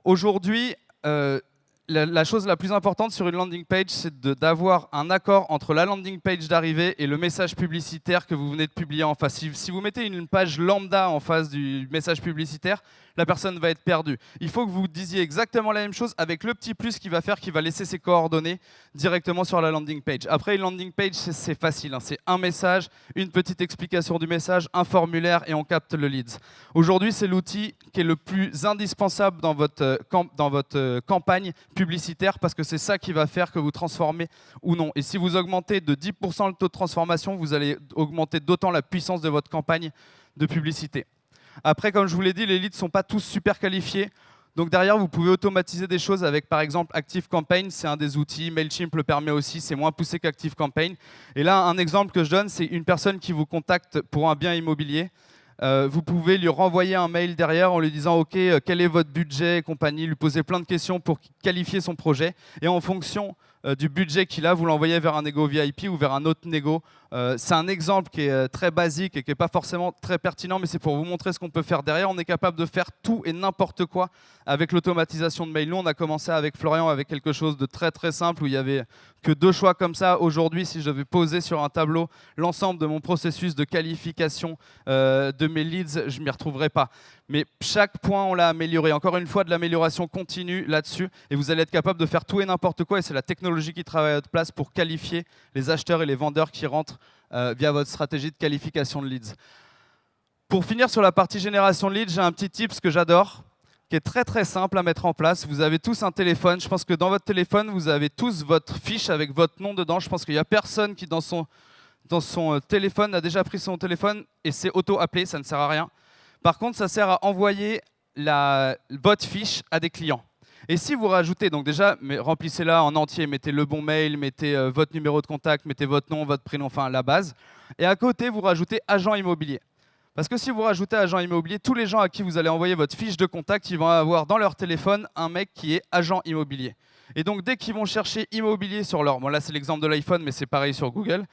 [SPEAKER 2] Aujourd'hui, la chose la plus importante sur une landing page, c'est d'avoir un accord entre la landing page d'arrivée et le message publicitaire que vous venez de publier en face. Si vous mettez une page lambda en face du message publicitaire, la personne va être perdue. Il faut que vous disiez exactement la même chose avec le petit plus qui va faire qu'il va laisser ses coordonnées directement sur la landing page. Après, une landing page, c'est facile, hein. C'est un message, une petite explication du message, un formulaire et on capte le leads. Aujourd'hui, c'est l'outil qui est le plus indispensable dans votre campagne publicitaire parce que c'est ça qui va faire que vous transformez ou non. Et si vous augmentez de 10% le taux de transformation, vous allez augmenter d'autant la puissance de votre campagne de publicité. Après, comme je vous l'ai dit, les leads ne sont pas tous super qualifiés. Donc derrière, vous pouvez automatiser des choses avec, par exemple, ActiveCampaign. C'est un des outils. Mailchimp le permet aussi. C'est moins poussé qu'ActiveCampaign. Et là, un exemple que je donne, c'est une personne qui vous contacte pour un bien immobilier. Vous pouvez lui renvoyer un mail derrière en lui disant « Ok, quel est votre budget ?» et compagnie, lui poser plein de questions pour qualifier son projet. Et en fonction du budget qu'il a, vous l'envoyez vers un négo VIP ou vers un autre négo. C'est un exemple qui est très basique et qui n'est pas forcément très pertinent, mais c'est pour vous montrer ce qu'on peut faire derrière. On est capable de faire tout et n'importe quoi avec l'automatisation de mail. Nous, on a commencé avec Florian avec quelque chose de très très simple où il n'y avait que 2 choix comme ça. Aujourd'hui, si je devais poser sur un tableau l'ensemble de mon processus de qualification de mes leads, je ne m'y retrouverai pas. Mais chaque point, on l'a amélioré. Encore une fois, de l'amélioration continue là-dessus. Et vous allez être capable de faire tout et n'importe quoi. Et c'est la technologie qui travaille à votre place pour qualifier les acheteurs et les vendeurs qui rentrent via votre stratégie de qualification de leads. Pour finir sur la partie génération de leads, j'ai un petit tips que j'adore, qui est très très simple à mettre en place. Vous avez tous un téléphone. Je pense que dans votre téléphone, vous avez tous votre fiche avec votre nom dedans. Je pense qu'il n'y a personne qui, dans son téléphone, a déjà pris son téléphone et s'est auto-appelé. Ça ne sert à rien. Par contre, ça sert à envoyer votre fiche à des clients. Et si vous rajoutez, donc déjà, remplissez-la en entier, mettez le bon mail, mettez votre numéro de contact, mettez votre nom, votre prénom, enfin la base. Et à côté, vous rajoutez agent immobilier. Parce que si vous rajoutez agent immobilier, tous les gens à qui vous allez envoyer votre fiche de contact, ils vont avoir dans leur téléphone un mec qui est agent immobilier. Et donc, dès qu'ils vont chercher immobilier sur leur... Bon, là, c'est l'exemple de l'iPhone, mais c'est pareil sur Google.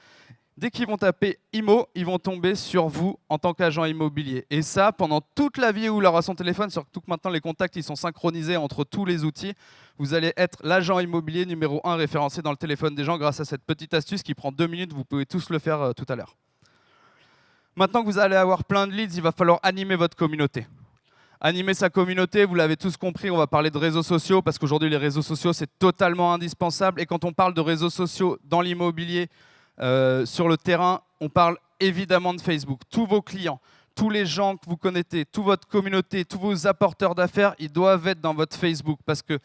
[SPEAKER 2] Dès qu'ils vont taper IMO, ils vont tomber sur vous en tant qu'agent immobilier. Et ça, pendant toute la vie où il aura son téléphone, surtout que maintenant les contacts ils sont synchronisés entre tous les outils, vous allez être l'agent immobilier numéro 1 référencé dans le téléphone des gens grâce à cette petite astuce qui prend 2 minutes. Vous pouvez tous le faire tout à l'heure. Maintenant que vous allez avoir plein de leads, il va falloir animer votre communauté. Animer sa communauté, vous l'avez tous compris, on va parler de réseaux sociaux parce qu'aujourd'hui les réseaux sociaux c'est totalement indispensable. Et quand on parle de réseaux sociaux dans l'immobilier, sur le terrain, on parle évidemment de Facebook. Tous vos clients, tous les gens que vous connaissez, toute votre communauté, tous vos apporteurs d'affaires, ils doivent être dans votre Facebook parce que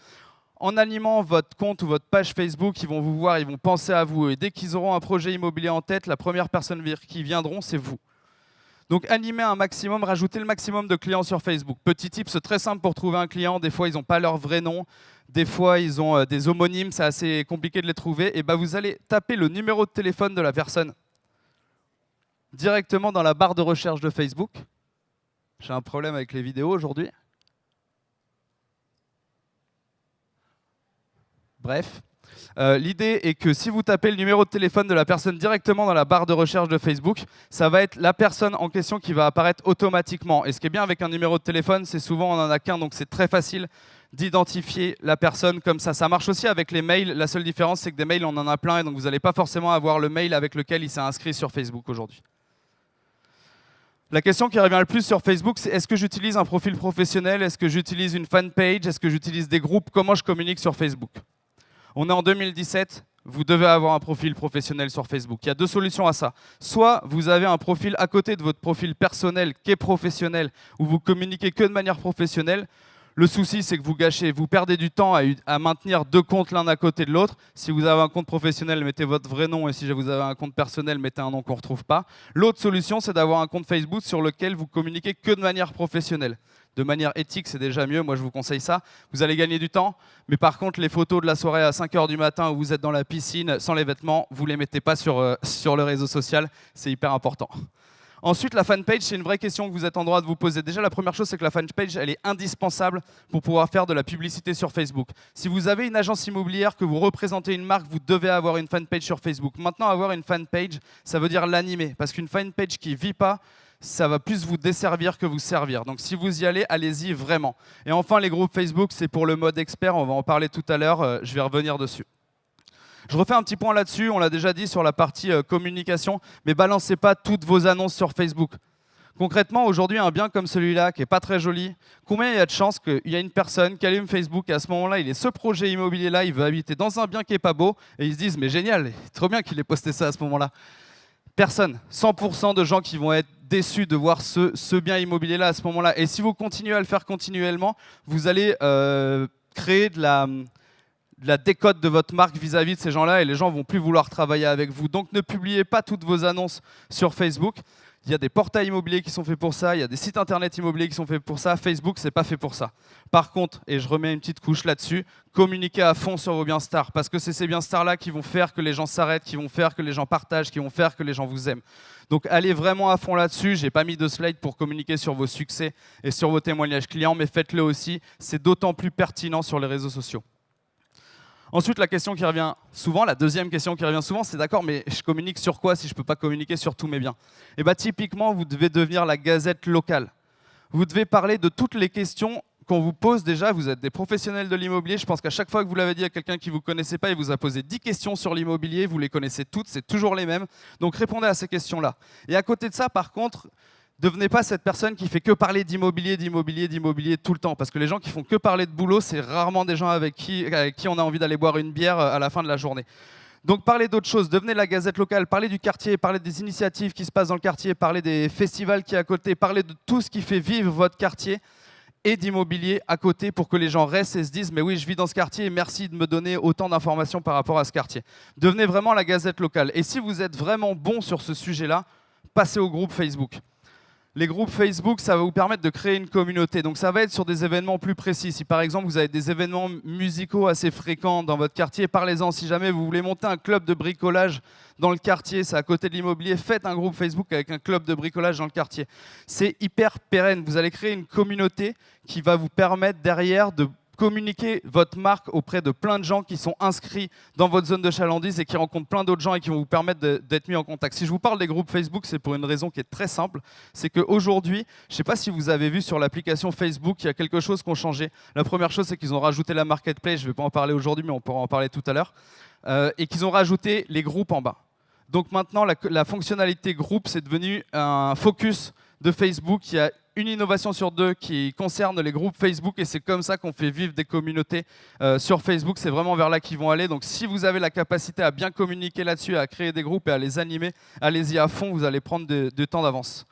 [SPEAKER 2] En animant votre compte ou votre page Facebook, ils vont vous voir, ils vont penser à vous. Et dès qu'ils auront un projet immobilier en tête, la première personne qui viendront, c'est vous. Donc animez un maximum, rajoutez le maximum de clients sur Facebook. Petit tip, c'est très simple pour trouver un client. Des fois, ils n'ont pas leur vrai nom. Des fois, ils ont des homonymes, c'est assez compliqué de les trouver. Et ben, vous allez taper le numéro de téléphone de la personne directement dans la barre de recherche de Facebook. J'ai un problème avec les vidéos aujourd'hui. Bref, l'idée est que si vous tapez le numéro de téléphone de la personne directement dans la barre de recherche de Facebook, ça va être la personne en question qui va apparaître automatiquement. Et ce qui est bien avec un numéro de téléphone, c'est souvent on n'en a qu'un, donc c'est très facile d'identifier la personne comme ça. Ça marche aussi avec les mails. La seule différence, c'est que des mails, on en a plein, et donc vous n'allez pas forcément avoir le mail avec lequel il s'est inscrit sur Facebook aujourd'hui. La question qui revient le plus sur Facebook, c'est est-ce que j'utilise un profil professionnel? Est-ce que j'utilise une fanpage? Est-ce que j'utilise des groupes? Comment je communique sur Facebook? On est en 2017, vous devez avoir un profil professionnel sur Facebook. Il y a deux solutions à ça. Soit vous avez un profil à côté de votre profil personnel qui est professionnel, où vous communiquez que de manière professionnelle. Le souci, c'est que vous perdez du temps à maintenir deux comptes l'un à côté de l'autre. Si vous avez un compte professionnel, mettez votre vrai nom, et si vous avez un compte personnel, mettez un nom qu'on ne retrouve pas. L'autre solution, c'est d'avoir un compte Facebook sur lequel vous communiquez que de manière professionnelle. De manière éthique, c'est déjà mieux, moi je vous conseille ça. Vous allez gagner du temps, mais par contre, les photos de la soirée à 5 h du matin où vous êtes dans la piscine sans les vêtements, vous ne les mettez pas sur le réseau social, c'est hyper important. Ensuite, la fanpage, c'est une vraie question que vous êtes en droit de vous poser. Déjà, la première chose, c'est que la fanpage, elle est indispensable pour pouvoir faire de la publicité sur Facebook. Si vous avez une agence immobilière, que vous représentez une marque, vous devez avoir une fanpage sur Facebook. Maintenant, avoir une fanpage, ça veut dire l'animer, parce qu'une fanpage qui ne vit pas, ça va plus vous desservir que vous servir. Donc si vous y allez, allez-y vraiment. Et enfin, les groupes Facebook, c'est pour le mode expert, on va en parler tout à l'heure, je vais revenir dessus. Je refais un petit point là-dessus, on l'a déjà dit sur la partie communication, mais balancez pas toutes vos annonces sur Facebook. Concrètement, aujourd'hui, un bien comme celui-là, qui n'est pas très joli, combien il y a de chances qu'il y a une personne qui allume Facebook et à ce moment-là, il est ce projet immobilier-là, il veut habiter dans un bien qui n'est pas beau, et ils se disent « mais génial, trop bien qu'il ait posté ça à ce moment-là ». Personne, 100% de gens qui vont être déçus de voir ce bien immobilier-là à ce moment-là. Et si vous continuez à le faire continuellement, vous allez créer de la décote de votre marque vis-à-vis de ces gens-là et les gens vont plus vouloir travailler avec vous. Donc ne publiez pas toutes vos annonces sur Facebook. Il y a des portails immobiliers qui sont faits pour ça, il y a des sites internet immobiliers qui sont faits pour ça. Facebook, c'est pas fait pour ça. Par contre, et je remets une petite couche là-dessus, communiquez à fond sur vos biens stars, parce que c'est ces biens stars-là qui vont faire que les gens s'arrêtent, qui vont faire que les gens partagent, qui vont faire que les gens vous aiment. Donc allez vraiment à fond là-dessus. J'ai pas mis de slide pour communiquer sur vos succès et sur vos témoignages clients, mais faites-le aussi. C'est d'autant plus pertinent sur les réseaux sociaux. Ensuite, la question qui revient souvent, la deuxième question qui revient souvent, c'est d'accord, mais je communique sur quoi si je ne peux pas communiquer sur tous mes biens? Et bien, typiquement, vous devez devenir la gazette locale. Vous devez parler de toutes les questions qu'on vous pose déjà. Vous êtes des professionnels de l'immobilier. Je pense qu'à chaque fois que vous l'avez dit à quelqu'un qui ne vous connaissait pas, il vous a posé 10 questions sur l'immobilier. Vous les connaissez toutes, c'est toujours les mêmes. Donc, répondez à ces questions-là. Et à côté de ça, par contre, devenez pas cette personne qui fait que parler d'immobilier, d'immobilier, d'immobilier tout le temps. Parce que les gens qui font que parler de boulot, c'est rarement des gens avec qui on a envie d'aller boire une bière à la fin de la journée. Donc parlez d'autres choses, devenez la gazette locale, parlez du quartier, parlez des initiatives qui se passent dans le quartier, parlez des festivals qui est à côté, parlez de tout ce qui fait vivre votre quartier et d'immobilier à côté pour que les gens restent et se disent « mais oui, je vis dans ce quartier et merci de me donner autant d'informations par rapport à ce quartier ». Devenez vraiment la gazette locale. Et si vous êtes vraiment bon sur ce sujet-là, passez au groupe Facebook. Les groupes Facebook, ça va vous permettre de créer une communauté. Donc ça va être sur des événements plus précis. Si par exemple vous avez des événements musicaux assez fréquents dans votre quartier, parlez-en. Si jamais vous voulez monter un club de bricolage dans le quartier, c'est à côté de l'immobilier, faites un groupe Facebook avec un club de bricolage dans le quartier. C'est hyper pérenne. Vous allez créer une communauté qui va vous permettre derrière de communiquer votre marque auprès de plein de gens qui sont inscrits dans votre zone de chalandise et qui rencontrent plein d'autres gens et qui vont vous permettre d'être mis en contact. Si je vous parle des groupes Facebook, c'est pour une raison qui est très simple. C'est qu'aujourd'hui, je ne sais pas si vous avez vu sur l'application Facebook, il y a quelque chose qui a changé. La première chose, c'est qu'ils ont rajouté la marketplace. Je ne vais pas en parler aujourd'hui, mais on pourra en parler tout à l'heure. Et qu'ils ont rajouté les groupes en bas. Donc maintenant, la fonctionnalité groupe, c'est devenu un focus de Facebook. Il y a une innovation sur deux qui concerne les groupes Facebook et c'est comme ça qu'on fait vivre des communautés sur Facebook. C'est vraiment vers là qu'ils vont aller. Donc si vous avez la capacité à bien communiquer là-dessus, à créer des groupes et à les animer, allez-y à fond, vous allez prendre du temps d'avance.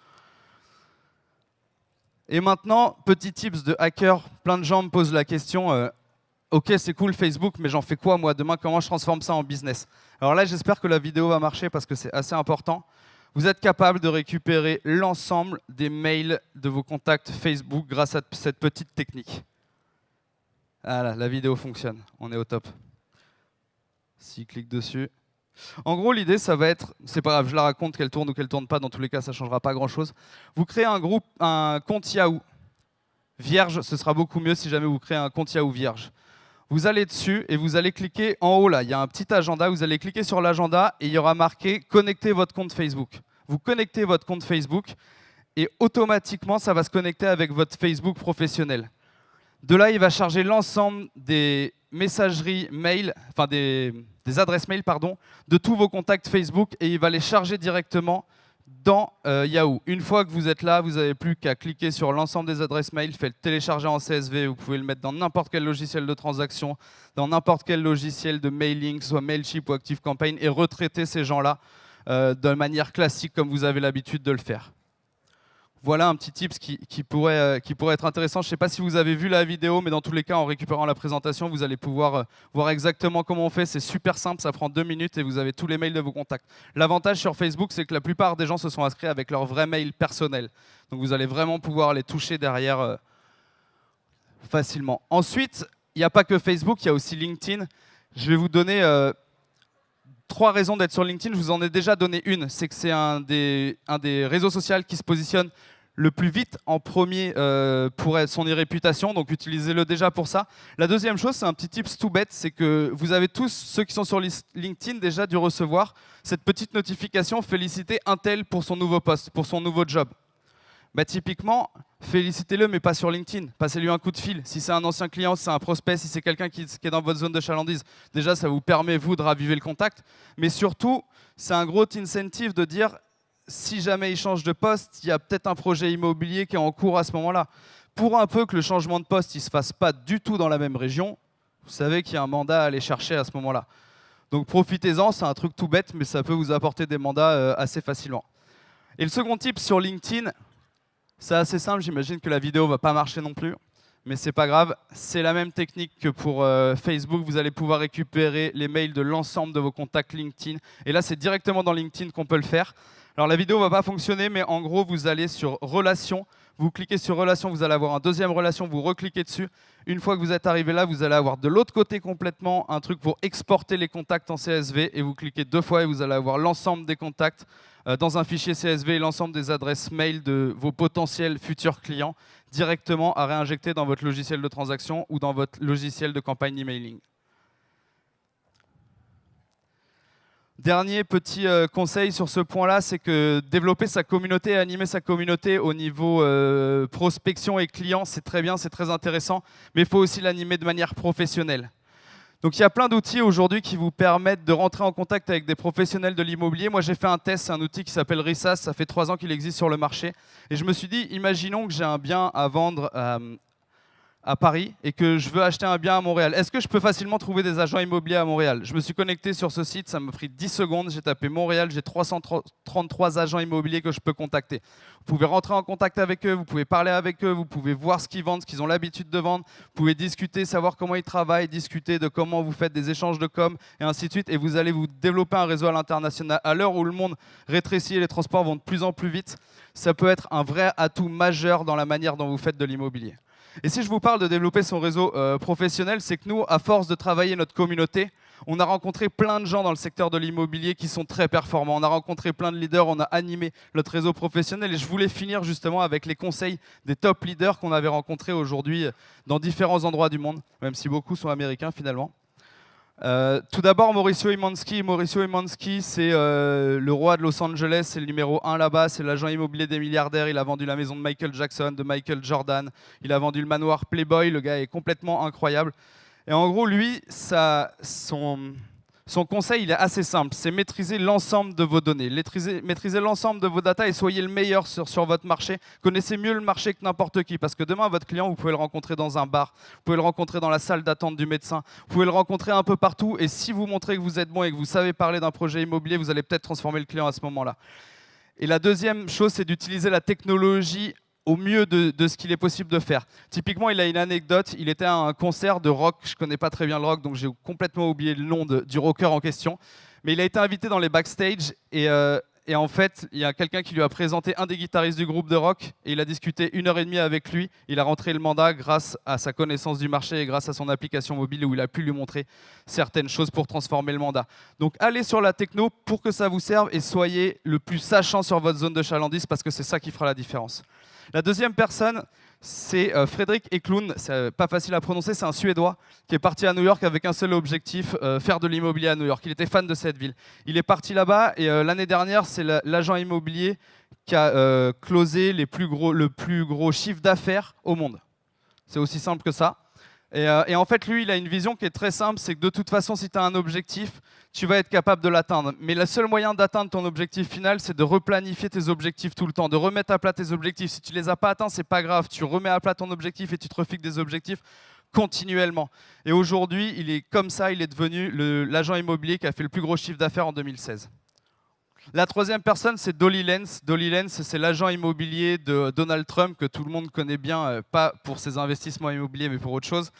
[SPEAKER 2] Et maintenant, petit tips de hacker. Plein de gens me posent la question ok, c'est cool Facebook, mais j'en fais quoi moi demain? Comment je transforme ça en business? Alors là, j'espère que la vidéo va marcher parce que c'est assez important. Vous êtes capable de récupérer l'ensemble des mails de vos contacts Facebook grâce à cette petite technique. Voilà, la vidéo fonctionne, on est au top. Si clique dessus. En gros, l'idée, ça va être, c'est pas grave, je la raconte, qu'elle tourne ou qu'elle tourne pas, dans tous les cas, ça changera pas grand-chose. Vous créez un compte Yahoo vierge, ce sera beaucoup mieux si jamais vous créez un compte Yahoo vierge. Vous allez dessus et vous allez cliquer en haut là, il y a un petit agenda, vous allez cliquer sur l'agenda et il y aura marqué « Connecter votre compte Facebook ». Vous connectez votre compte Facebook et automatiquement, ça va se connecter avec votre Facebook professionnel. De là, il va charger l'ensemble des messageries mail, enfin des adresses mail, pardon, de tous vos contacts Facebook et il va les charger directement dans Yahoo. Une fois que vous êtes là, vous n'avez plus qu'à cliquer sur l'ensemble des adresses mail, faites le télécharger en CSV, vous pouvez le mettre dans n'importe quel logiciel de transaction, dans n'importe quel logiciel de mailing, soit Mailchimp ou ActiveCampaign, et retraiter ces gens-là de manière classique comme vous avez l'habitude de le faire. Voilà un petit tips qui pourrait être intéressant. Je ne sais pas si vous avez vu la vidéo, mais dans tous les cas, en récupérant la présentation, vous allez pouvoir voir exactement comment on fait. C'est super simple, ça prend 2 minutes et vous avez tous les mails de vos contacts. L'avantage sur Facebook, c'est que la plupart des gens se sont inscrits avec leur vrai mail personnel. Donc vous allez vraiment pouvoir les toucher derrière facilement. Ensuite, il n'y a pas que Facebook, il y a aussi LinkedIn. Je vais vous donner 3 raisons d'être sur LinkedIn. Je vous en ai déjà donné une. C'est que c'est un des réseaux sociaux qui se positionne le plus vite en premier pour son réputation, donc utilisez-le déjà pour ça. La deuxième chose, c'est un petit tips tout bête, c'est que vous avez tous, ceux qui sont sur LinkedIn, déjà dû recevoir cette petite notification « Féliciter un tel pour son nouveau poste, pour son nouveau job ». Bah, typiquement, félicitez-le, mais pas sur LinkedIn. Passez-lui un coup de fil. Si c'est un ancien client, si c'est un prospect, si c'est quelqu'un qui est dans votre zone de chalandise, déjà, ça vous permet, vous, de raviver le contact. Mais surtout, c'est un gros incentive de dire, si jamais il change de poste, il y a peut-être un projet immobilier qui est en cours à ce moment-là. Pour un peu que le changement de poste ne se fasse pas du tout dans la même région, vous savez qu'il y a un mandat à aller chercher à ce moment-là. Donc profitez-en, c'est un truc tout bête, mais ça peut vous apporter des mandats assez facilement. Et le second tip sur LinkedIn, c'est assez simple, j'imagine que la vidéo ne va pas marcher non plus, mais c'est pas grave. C'est la même technique que pour Facebook. Vous allez pouvoir récupérer les mails de l'ensemble de vos contacts LinkedIn. Et là, c'est directement dans LinkedIn qu'on peut le faire. Alors la vidéo ne va pas fonctionner, mais en gros, vous allez sur Relations. Vous cliquez sur Relations, vous allez avoir un deuxième relation, vous recliquez dessus. Une fois que vous êtes arrivé là, vous allez avoir de l'autre côté complètement un truc pour exporter les contacts en CSV. Et vous cliquez 2 fois et vous allez avoir l'ensemble des contacts dans un fichier CSV et l'ensemble des adresses mail de vos potentiels futurs clients directement à réinjecter dans votre logiciel de transaction ou dans votre logiciel de campagne emailing. Dernier petit conseil sur ce point-là, c'est que développer sa communauté, animer sa communauté au niveau prospection et client, c'est très bien, c'est très intéressant, mais il faut aussi l'animer de manière professionnelle. Donc il y a plein d'outils aujourd'hui qui vous permettent de rentrer en contact avec des professionnels de l'immobilier. Moi j'ai fait un test, c'est un outil qui s'appelle Risas, ça fait 3 ans qu'il existe sur le marché. Et je me suis dit, imaginons que j'ai un bien à vendre à Paris et que je veux acheter un bien à Montréal. Est-ce que je peux facilement trouver des agents immobiliers à Montréal? Je me suis connecté sur ce site, ça m'a pris 10 secondes, j'ai tapé Montréal, j'ai 333 agents immobiliers que je peux contacter. Vous pouvez rentrer en contact avec eux, vous pouvez parler avec eux, vous pouvez voir ce qu'ils vendent, ce qu'ils ont l'habitude de vendre, vous pouvez discuter, savoir comment ils travaillent, discuter de comment vous faites des échanges de com et ainsi de suite. Et vous allez vous développer un réseau à l'international. À l'heure où le monde rétrécit et les transports vont de plus en plus vite, ça peut être un vrai atout majeur dans la manière dont vous faites de l'immobilier. Et si je vous parle de développer son réseau professionnel, c'est que nous, à force de travailler notre communauté, on a rencontré plein de gens dans le secteur de l'immobilier qui sont très performants. On a rencontré plein de leaders, on a animé notre réseau professionnel. Et je voulais finir justement avec les conseils des top leaders qu'on avait rencontrés aujourd'hui dans différents endroits du monde, même si beaucoup sont américains finalement. Tout d'abord, Mauricio Imansky. Mauricio Imansky, c'est le roi de Los Angeles, c'est le numéro 1 là-bas, c'est l'agent immobilier des milliardaires. Il a vendu la maison de Michael Jackson, de Michael Jordan. Il a vendu le manoir Playboy. Le gars est complètement incroyable. Et en gros, lui, son conseil, il est assez simple. C'est maîtriser l'ensemble de vos données, maîtriser l'ensemble de vos data et soyez le meilleur sur votre marché. Connaissez mieux le marché que n'importe qui. Parce que demain, votre client, vous pouvez le rencontrer dans un bar, vous pouvez le rencontrer dans la salle d'attente du médecin, vous pouvez le rencontrer un peu partout. Et si vous montrez que vous êtes bon et que vous savez parler d'un projet immobilier, vous allez peut-être transformer le client à ce moment-là. Et la deuxième chose, c'est d'utiliser la technologie au mieux de ce qu'il est possible de faire. Typiquement, il a une anecdote, il était à un concert de rock, je ne connais pas très bien le rock, donc j'ai complètement oublié le nom du rocker en question, mais il a été invité dans les backstage, et en fait, il y a quelqu'un qui lui a présenté un des guitaristes du groupe de rock, et il a discuté 1h30 avec lui, il a rentré le mandat grâce à sa connaissance du marché et grâce à son application mobile où il a pu lui montrer certaines choses pour transformer le mandat. Donc allez sur la techno pour que ça vous serve, et soyez le plus sachant sur votre zone de chalandise, parce que c'est ça qui fera la différence. La deuxième personne, c'est Fredrik Eklund, c'est pas facile à prononcer, c'est un Suédois qui est parti à New York avec un seul objectif, faire de l'immobilier à New York. Il était fan de cette ville. Il est parti là-bas et l'année dernière, c'est l'agent immobilier qui a closé le plus gros chiffre d'affaires au monde. C'est aussi simple que ça. Et en fait, lui, il a une vision qui est très simple, c'est que de toute façon, si tu as un objectif, tu vas être capable de l'atteindre. Mais le seul moyen d'atteindre ton objectif final, c'est de replanifier tes objectifs tout le temps, de remettre à plat tes objectifs. Si tu ne les as pas atteints, c'est pas grave. Tu remets à plat ton objectif et tu te refixes des objectifs continuellement. Et aujourd'hui, il est comme ça, il est devenu l'agent immobilier qui a fait le plus gros chiffre d'affaires en 2016. La troisième personne, c'est Dolly Lenz. Dolly Lenz, c'est l'agent immobilier de Donald Trump, que tout le monde connaît bien, pas pour ses investissements immobiliers, mais pour autre chose.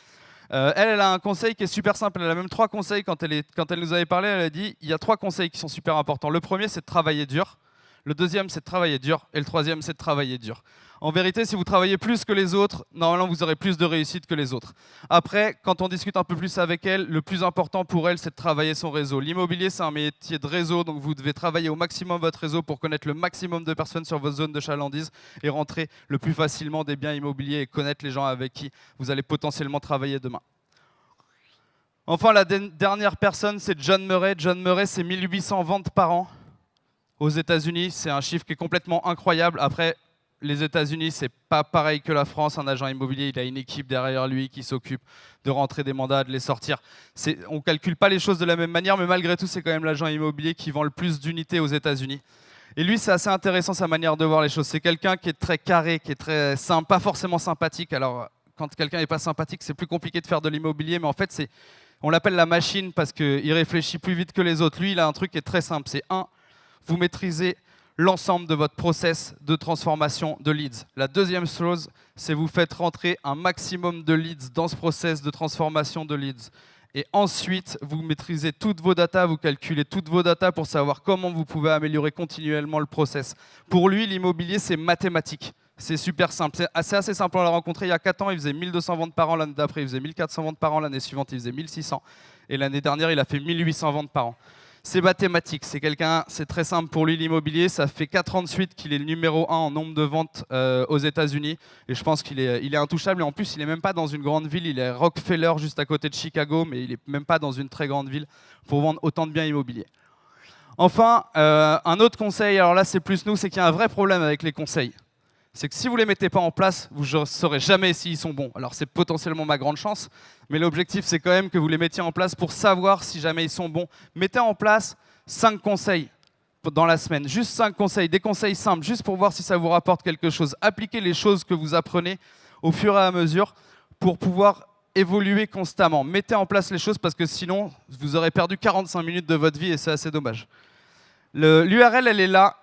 [SPEAKER 2] Elle a un conseil qui est super simple. Elle a même 3 conseils. Quand elle nous avait parlé, elle a dit il y a 3 conseils qui sont super importants. Le premier, c'est de travailler dur. Le deuxième, c'est de travailler dur. Et le troisième, c'est de travailler dur. En vérité, si vous travaillez plus que les autres, normalement, vous aurez plus de réussite que les autres. Après, quand on discute un peu plus avec elle, le plus important pour elle, c'est de travailler son réseau. L'immobilier, c'est un métier de réseau, donc vous devez travailler au maximum votre réseau pour connaître le maximum de personnes sur votre zone de chalandise et rentrer le plus facilement des biens immobiliers et connaître les gens avec qui vous allez potentiellement travailler demain. Enfin, la dernière personne, c'est John Murray. John Murray, c'est 1800 ventes par an aux États-Unis. C'est un chiffre qui est complètement incroyable. Après, les États-Unis, c'est pas pareil que la France. Un agent immobilier, il a une équipe derrière lui qui s'occupe de rentrer des mandats, de les sortir. On ne calcule pas les choses de la même manière, mais malgré tout, c'est quand même l'agent immobilier qui vend le plus d'unités aux États-Unis. Et lui, c'est assez intéressant sa manière de voir les choses. C'est quelqu'un qui est très carré, qui est très simple, pas forcément sympathique. Alors, quand quelqu'un n'est pas sympathique, c'est plus compliqué de faire de l'immobilier, mais en fait, on l'appelle la machine parce qu'il réfléchit plus vite que les autres. Lui, il a un truc qui est très simple. C'est vous maîtrisez l'ensemble de votre process de transformation de leads. La deuxième chose, c'est vous faites rentrer un maximum de leads dans ce process de transformation de leads. Et ensuite, vous maîtrisez toutes vos datas, vous calculez toutes vos datas pour savoir comment vous pouvez améliorer continuellement le process. Pour lui, l'immobilier, c'est mathématique. C'est super simple. C'est assez simple. On l'a rencontré il y a 4 ans, il faisait 1200 ventes par an. L'année d'après, il faisait 1400 ventes par an. L'année suivante, il faisait 1600. Et l'année dernière, il a fait 1800 ventes par an. C'est mathématique, c'est très simple pour lui l'immobilier. Ça fait 4 ans de suite qu'il est le numéro 1 en nombre de ventes aux États-Unis. Et je pense qu'il est intouchable. Et en plus, il n'est même pas dans une grande ville. Il est Rockefeller, juste à côté de Chicago, mais il n'est même pas dans une très grande ville pour vendre autant de biens immobiliers. Enfin, un autre conseil, alors là c'est plus nous, c'est qu'il y a un vrai problème avec les conseils. C'est que si vous ne les mettez pas en place, vous ne saurez jamais s'ils sont bons. Alors c'est potentiellement ma grande chance, mais l'objectif c'est quand même que vous les mettiez en place pour savoir si jamais ils sont bons. Mettez en place 5 conseils dans la semaine, juste 5 conseils, des conseils simples, juste pour voir si ça vous rapporte quelque chose. Appliquez les choses que vous apprenez au fur et à mesure pour pouvoir évoluer constamment. Mettez en place les choses parce que sinon, vous aurez perdu 45 minutes de votre vie et c'est assez dommage. L'URL, elle est là.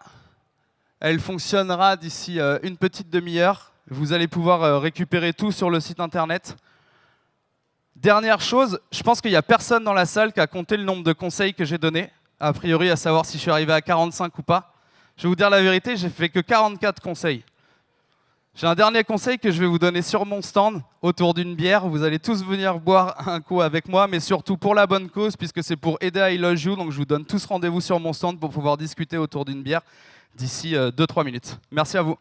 [SPEAKER 2] Elle fonctionnera d'ici une petite demi-heure. Vous allez pouvoir récupérer tout sur le site internet. Dernière chose, je pense qu'il n'y a personne dans la salle qui a compté le nombre de conseils que j'ai donnés, a priori à savoir si je suis arrivé à 45 ou pas. Je vais vous dire la vérité, j'ai fait que 44 conseils. J'ai un dernier conseil que je vais vous donner sur mon stand, autour d'une bière. Vous allez tous venir boire un coup avec moi, mais surtout pour la bonne cause, puisque c'est pour aider à I Love You. Donc je vous donne tous rendez-vous sur mon stand pour pouvoir discuter autour d'une bière d'ici 2-3 minutes. Merci à vous.